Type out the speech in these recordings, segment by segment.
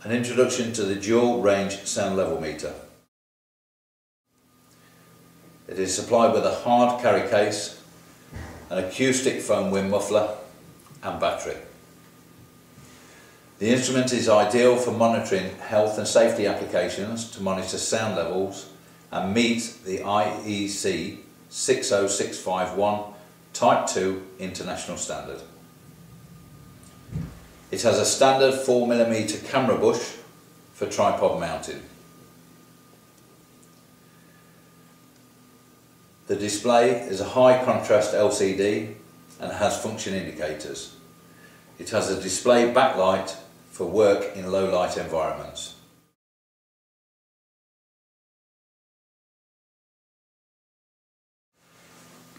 An introduction to the dual range sound level meter. It is supplied with a hard carry case, an acoustic foam wind muffler and battery. The instrument is ideal for monitoring health and safety applications to monitor sound levels and meet the IEC 60651 Type 2 international standard. It has a standard 4mm camera bush for tripod mounting. The display is a high contrast LCD and has function indicators. It has a display backlight for work in low light environments.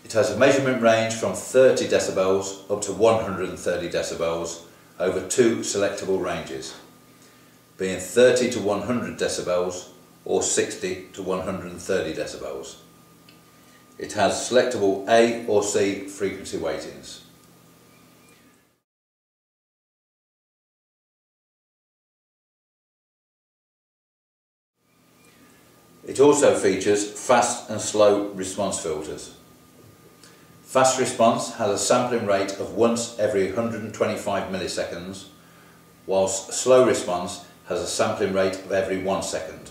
It has a measurement range from 30 decibels up to 130 decibels over two selectable ranges, being 30 to 100 decibels or 60 to 130 decibels. It has selectable A or C frequency weightings. It also features fast and slow response filters. Fast response has a sampling rate of once every 125 milliseconds, whilst slow response has a sampling rate of every 1 second.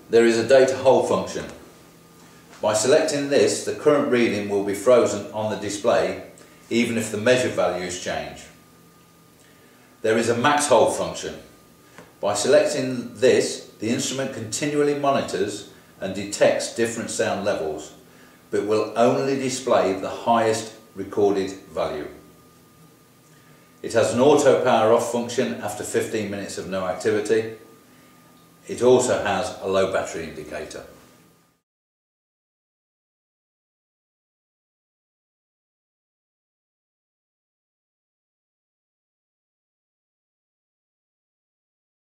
There is a data hold function. By selecting this, the current reading will be frozen on the display even if the measured values change. There is a max hold function. By selecting this, the instrument continually monitors and detects different sound levels, but will only display the highest recorded value. It has an auto power off function after 15 minutes of no activity. It also has a low battery indicator.